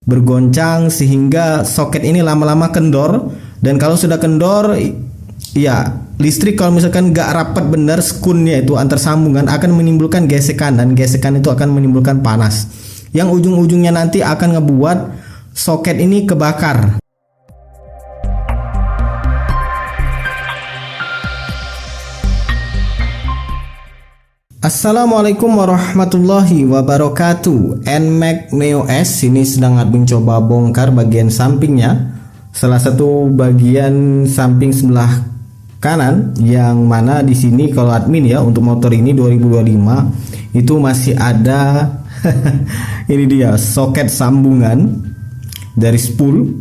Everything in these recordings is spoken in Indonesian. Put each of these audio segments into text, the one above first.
bergoncang sehingga soket ini lama-lama kendor. Dan kalau sudah kendor, ya listrik kalau misalkan gak rapat benar skunnya itu antar sambungan akan menimbulkan gesekan, dan gesekan itu akan menimbulkan panas yang ujung-ujungnya nanti akan ngebuat soket ini kebakar. Assalamualaikum warahmatullahi wabarakatuh. NMAX Neo S ini sedang mencoba bongkar bagian sampingnya, salah satu bagian samping sebelah kanan, yang mana di sini kalau admin ya untuk motor ini 2025 itu masih ada ini dia soket sambungan dari spool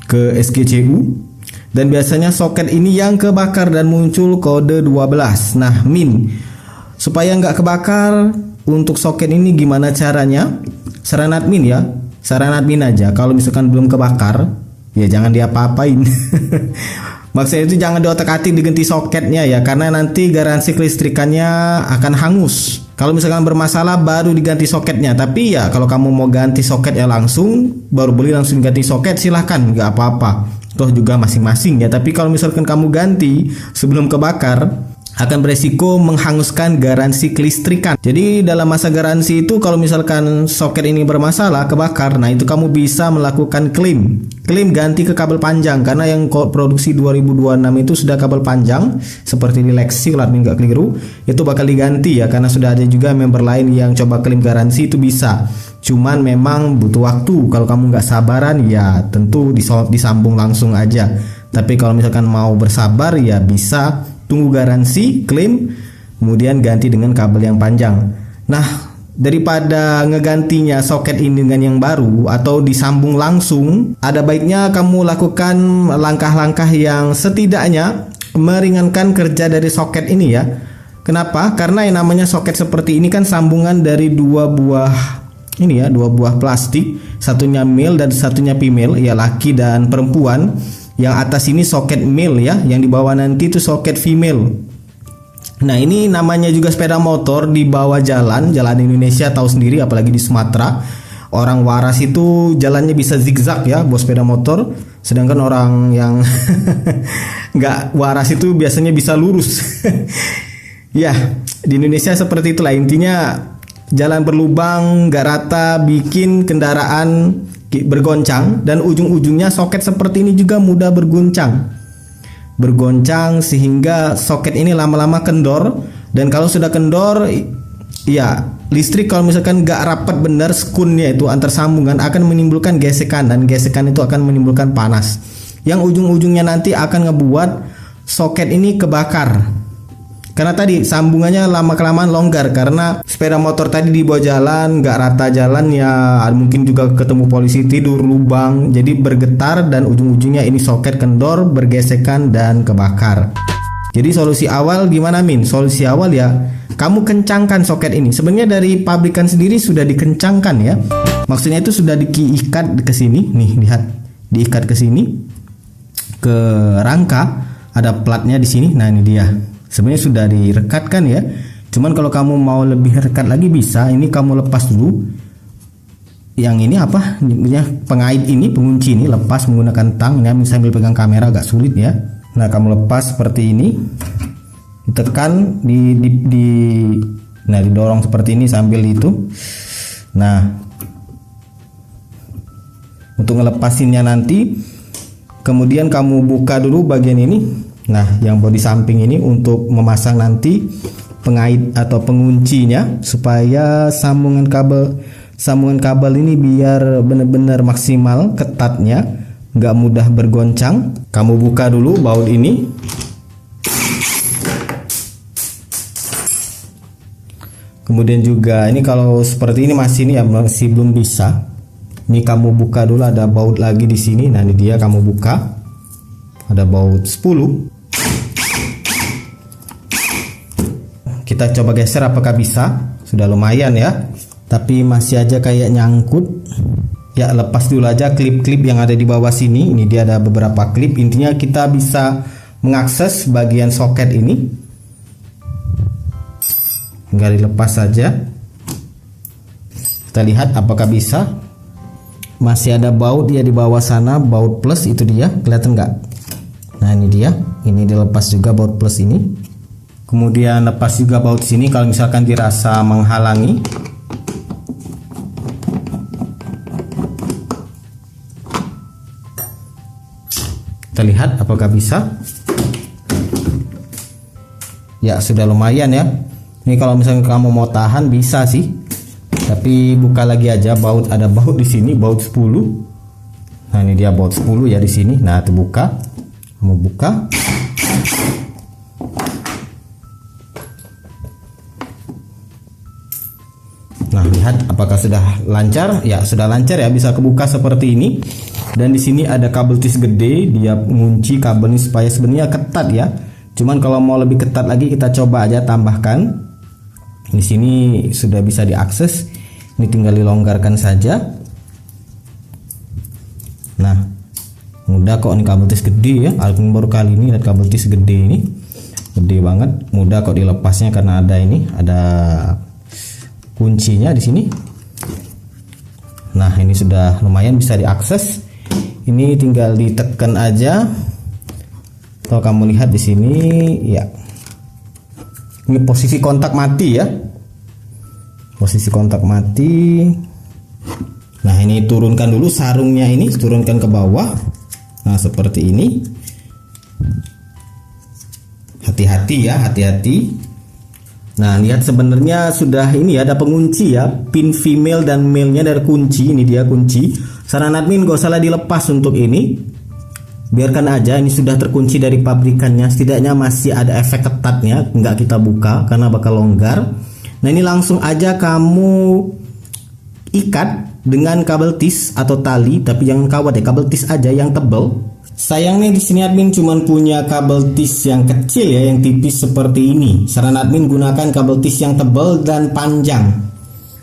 ke SGCU, dan biasanya soket ini yang kebakar dan muncul kode 12. Nah, supaya nggak kebakar untuk soket ini gimana caranya? Saran admin aja, kalau misalkan belum kebakar ya jangan diapa-apain. Maksudnya itu jangan diotak-atik diganti soketnya ya, karena nanti garansi kelistrikannya akan hangus. Kalau misalkan bermasalah baru diganti soketnya. Tapi ya kalau kamu mau ganti soketnya langsung, baru beli langsung ganti soket, silahkan, nggak apa-apa. Toh juga masing-masing ya. Tapi kalau misalkan kamu ganti sebelum kebakar, akan beresiko menghanguskan garansi kelistrikan. Jadi dalam masa garansi itu kalau misalkan soket ini bermasalah kebakar, nah itu kamu bisa melakukan klaim ganti ke kabel panjang, karena yang produksi 2026 itu sudah kabel panjang seperti di Lexi, kalau admin nggak keliru itu bakal diganti ya, karena sudah ada juga member lain yang coba klaim garansi itu bisa. Cuman memang butuh waktu. Kalau kamu nggak sabaran ya tentu disambung langsung aja. Tapi kalau misalkan mau bersabar ya bisa tunggu garansi, klaim, kemudian ganti dengan kabel yang panjang. Nah, daripada ngegantinya soket ini dengan yang baru atau disambung langsung, ada baiknya kamu lakukan langkah-langkah yang setidaknya meringankan kerja dari soket ini ya. Kenapa? Karena yang namanya soket seperti ini kan sambungan dari dua buah plastik, satunya male dan satunya female, ya laki dan perempuan. Yang atas ini soket male ya, yang di bawah nanti itu soket female. Nah, ini namanya juga sepeda motor di bawah jalan Indonesia, tahu sendiri apalagi di Sumatera. Orang waras itu jalannya bisa zigzag ya buat sepeda motor, sedangkan orang yang nggak waras itu biasanya bisa lurus. Ya, di Indonesia seperti itulah intinya, jalan berlubang, nggak rata, bikin kendaraan bergoncang, dan ujung-ujungnya soket seperti ini juga mudah bergoncang sehingga soket ini lama-lama kendor. Dan kalau sudah kendor, ya listrik kalau misalkan gak rapat benar skunnya itu antar sambungan akan menimbulkan gesekan, dan gesekan itu akan menimbulkan panas yang ujung-ujungnya nanti akan ngebuat soket ini kebakar. Karena tadi sambungannya lama-kelamaan longgar, karena sepeda motor tadi di bawah jalan, gak rata jalan ya, mungkin juga ketemu polisi tidur lubang, jadi bergetar dan ujung-ujungnya ini soket kendor, bergesekan dan kebakar. Jadi solusi awal gimana Solusi awal ya kamu kencangkan soket ini. Sebenarnya dari pabrikan sendiri sudah dikencangkan ya. Maksudnya itu sudah diikat ke sini, nih lihat, diikat ke sini ke rangka, ada platnya di sini. Nah ini dia. Sebenarnya sudah direkatkan ya. Cuman kalau kamu mau lebih rekat lagi bisa. Ini kamu lepas dulu. Yang ini apa? Pengait ini, pengunci ini lepas menggunakan tang. Ini sambil pegang kamera agak sulit ya. Nah, kamu lepas seperti ini. Ditekan nah didorong seperti ini sambil itu. Nah, untuk ngelepasinnya nanti kemudian kamu buka dulu bagian ini. Nah, yang bodi samping ini untuk memasang nanti pengait atau penguncinya, supaya sambungan kabel ini biar benar-benar maksimal ketatnya, nggak mudah bergoncang. Kamu buka dulu baut ini. Kemudian juga ini kalau seperti ini masih belum bisa. Ini kamu buka dulu, ada baut lagi di sini. Nah, ini dia kamu buka. Ada baut 10. Kita coba geser apakah bisa. Sudah lumayan ya, tapi masih aja kayak nyangkut. Ya, lepas dulu aja klip-klip yang ada di bawah sini. Ini dia ada beberapa klip. Intinya kita bisa mengakses bagian soket ini. Tinggal dilepas saja. Kita lihat apakah bisa. masih ada baut ya di bawah sana, baut plus itu dia, kelihatan nggak? Nah ini dia, ini dilepas juga baut plus ini. Kemudian lepas juga baut sini kalau misalkan dirasa menghalangi. Kita lihat apakah bisa. Ya sudah lumayan ya. Ini kalau misalnya kamu mau tahan bisa sih. Tapi buka lagi aja, baut, ada baut di sini, baut 10. Nah ini dia baut 10 ya di sini. Nah itu buka, kamu buka. Nah lihat apakah sudah lancar? Ya sudah lancar ya, bisa kebuka seperti ini. Dan di sini ada kabel tis gede, dia mengunci kabel ini supaya sebenarnya ketat ya. Cuman kalau mau lebih ketat lagi kita coba aja tambahkan. Di sini sudah bisa diakses. Ini tinggal dilonggarkan saja. Nah, mudah kok, ini kabel tis gede ya. Album baru kali ini lihat kabel tis gede ini. Gede banget, mudah kok dilepasnya karena ada ini, ada kuncinya di sini. Nah, ini sudah lumayan bisa diakses. Ini tinggal ditekan aja. Kalau kamu lihat di sini ya. Ini posisi kontak mati ya. Posisi kontak mati. Nah, ini turunkan dulu sarungnya, ini turunkan ke bawah. Nah, seperti ini. Hati-hati ya, hati-hati. Nah, lihat sebenarnya sudah ini ada pengunci ya, pin female dan male-nya dari kunci. Ini dia kunci. Saran admin gak usah dilepas untuk ini. Biarkan aja, ini sudah terkunci dari pabrikannya. Setidaknya masih ada efek ketatnya, nggak kita buka karena bakal longgar. Nah, ini langsung aja kamu ikat dengan kabel tis atau tali, tapi jangan kawat ya, kabel tis aja yang tebal. Sayangnya di sini admin cuman punya kabel tis yang kecil ya, yang tipis seperti ini. Saran admin gunakan kabel tis yang tebal dan panjang.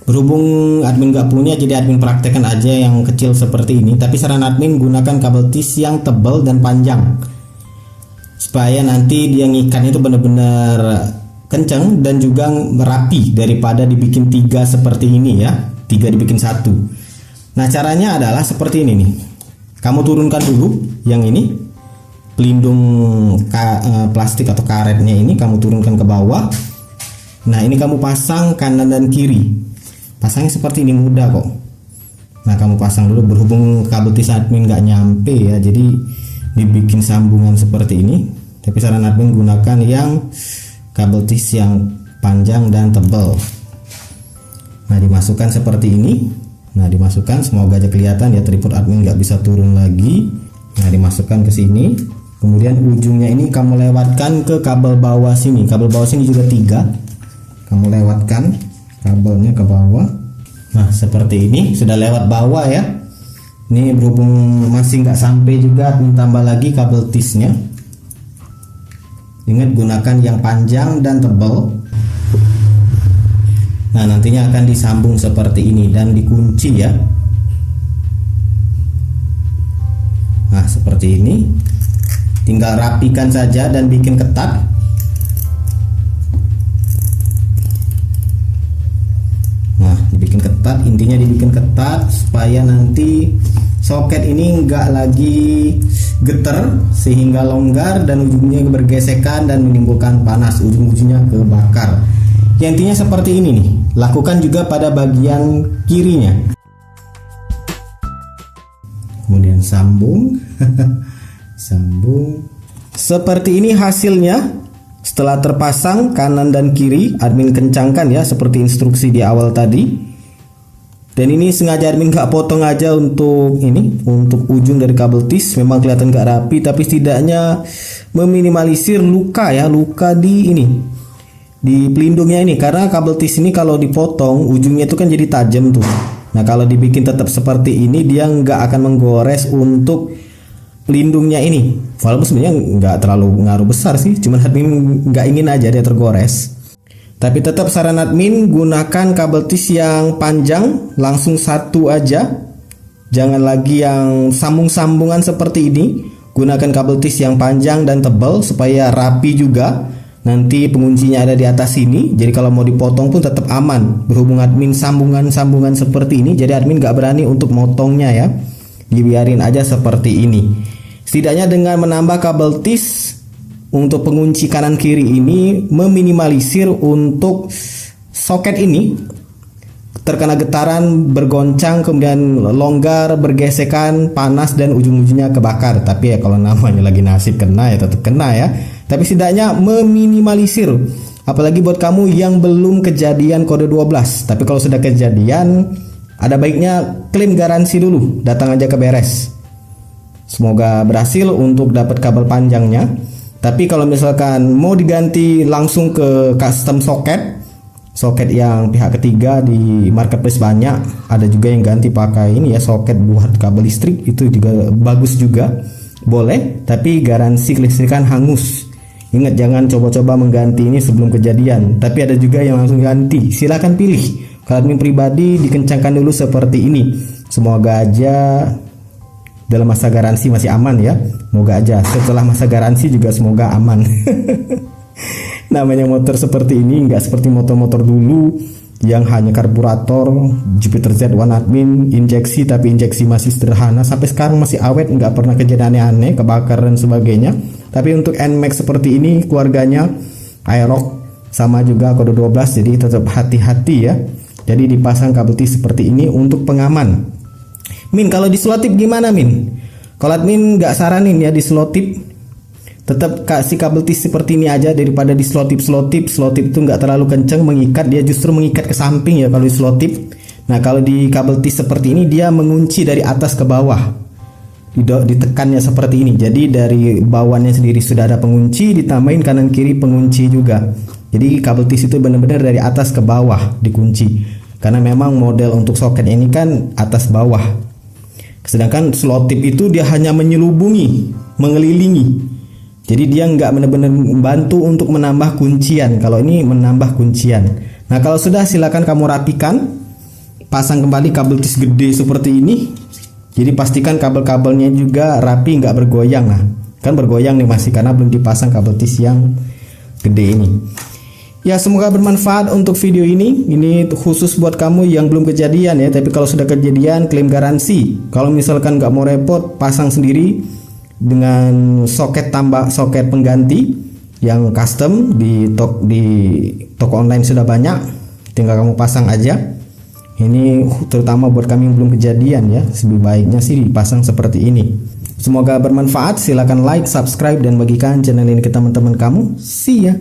Berhubung admin nggak punya, jadi admin praktekkan aja yang kecil seperti ini. Tapi saran admin gunakan kabel tis yang tebal dan panjang, supaya nanti dia ngikatnya itu benar-benar kenceng dan juga rapi, daripada dibikin 3 seperti ini ya, 3 dibikin 1. Nah, caranya adalah seperti ini nih. Kamu turunkan dulu yang ini, pelindung plastik atau karetnya ini kamu turunkan ke bawah. Nah, ini kamu pasang kanan dan kiri. Pasangnya seperti ini, mudah kok. Nah, kamu pasang dulu. Berhubung kabel tis admin nggak nyampe ya, jadi dibikin sambungan seperti ini. Tapi saran admin gunakan yang kabel tis yang panjang dan tebal. Nah, dimasukkan seperti ini. Nah, dimasukkan, semoga aja kelihatan ya, tripod admin nggak bisa turun lagi. Nah, dimasukkan ke sini. Kemudian ujungnya ini kamu lewatkan ke kabel bawah sini. Kabel bawah sini juga 3. Kamu lewatkan kabelnya ke bawah. Nah, seperti ini sudah lewat bawah ya. Ini berhubung masih nggak sampai juga, admin tambah lagi kabel tisnya. Ingat gunakan yang panjang dan tebal. Nah, nantinya akan disambung seperti ini dan dikunci ya. Nah, seperti ini. Tinggal rapikan saja dan bikin ketat. Nah, dibikin ketat, intinya dibikin ketat supaya nanti soket ini enggak lagi geter sehingga longgar dan ujungnya bergesekan dan menimbulkan panas, ujung-ujungnya kebakar. Ya, intinya seperti ini nih. Lakukan juga pada bagian kirinya. Kemudian sambung. Sambung. Seperti ini hasilnya. Setelah terpasang kanan dan kiri, admin kencangkan ya seperti instruksi di awal tadi. Dan ini sengaja admin gak potong aja untuk ini, untuk ujung dari kabel tis. Memang kelihatan gak rapi, tapi setidaknya meminimalisir luka ya, luka di ini, di pelindungnya ini. Karena kabel tis ini kalau dipotong ujungnya itu kan jadi tajam tuh. Nah, kalau dibikin tetap seperti ini, dia nggak akan menggores untuk pelindungnya ini. Walaupun sebenarnya nggak terlalu ngaruh besar sih, cuman admin nggak ingin aja dia tergores. Tapi tetap saran admin gunakan kabel tis yang panjang, langsung 1 aja. Jangan lagi yang sambung-sambungan seperti ini. Gunakan kabel tis yang panjang dan tebal supaya rapi juga. Nanti penguncinya ada di atas sini, jadi kalau mau dipotong pun tetap aman. Berhubung admin sambungan-sambungan seperti ini, jadi admin gak berani untuk motongnya ya. Dibiarin aja seperti ini. Setidaknya dengan menambah kabel TIS untuk pengunci kanan kiri ini meminimalisir untuk soket ini terkena getaran, bergoncang, kemudian longgar, bergesekan, panas, dan ujung-ujungnya kebakar. Tapi ya kalau namanya lagi nasib kena ya tetap kena ya. Tapi setidaknya meminimalisir. Apalagi buat kamu yang belum kejadian kode 12. Tapi kalau sudah kejadian, ada baiknya klaim garansi dulu. Datang aja ke beres. Semoga berhasil untuk dapat kabel panjangnya. Tapi kalau misalkan mau diganti langsung ke custom soket yang pihak ketiga di marketplace banyak, ada juga yang ganti pakai ini ya, soket buat kabel listrik, itu juga bagus juga, boleh, tapi garansi kelistrikan hangus. Ingat, jangan coba-coba mengganti ini sebelum kejadian. Tapi ada juga yang langsung ganti, silahkan pilih. Kalau admin pribadi dikencangkan dulu seperti ini. Semoga aja dalam masa garansi masih aman ya. Semoga aja setelah masa garansi juga semoga aman. Namanya motor seperti ini, nggak seperti motor-motor dulu yang hanya karburator, Jupiter Z1 admin, injeksi, tapi injeksi masih sederhana, sampai sekarang masih awet, nggak pernah kejadian aneh-aneh, kebakar dan sebagainya. Tapi untuk NMAX seperti ini, keluarganya Aerox sama juga kode 12, jadi tetap hati-hati ya. Jadi dipasang kabel T seperti ini untuk pengaman. Min, kalau di selotip gimana Min? Kalau admin nggak saranin ya di selotip, tetap kasih kabel T seperti ini aja daripada di selotip itu nggak terlalu kencang mengikat, dia justru mengikat ke samping ya kalau di selotip. Nah kalau di kabel T seperti ini dia mengunci dari atas ke bawah, ditekannya seperti ini. Jadi dari bawahnya sendiri sudah ada pengunci, ditambahin kanan kiri pengunci juga. Jadi kabel T itu benar-benar dari atas ke bawah dikunci, karena memang model untuk soket ini kan atas bawah. Sedangkan selotip itu dia hanya menyelubungi, mengelilingi. Jadi dia nggak benar-benar membantu untuk menambah kuncian. Kalau ini menambah kuncian. Nah kalau sudah, silakan kamu rapikan, pasang kembali kabel TIS gede seperti ini. Jadi pastikan kabel-kabelnya juga rapi, nggak bergoyang. Nah kan bergoyang nih masih karena belum dipasang kabel TIS yang gede ini. Ya semoga bermanfaat untuk video ini. Ini khusus buat kamu yang belum kejadian ya. Tapi kalau sudah kejadian, klaim garansi. Kalau misalkan nggak mau repot, pasang sendiri dengan soket pengganti yang custom di toko online sudah banyak, tinggal kamu pasang aja. Ini terutama buat kami yang belum kejadian ya, lebih baiknya sih dipasang seperti ini. Semoga bermanfaat. Silakan like, subscribe, dan bagikan channel ini ke teman-teman kamu. See ya.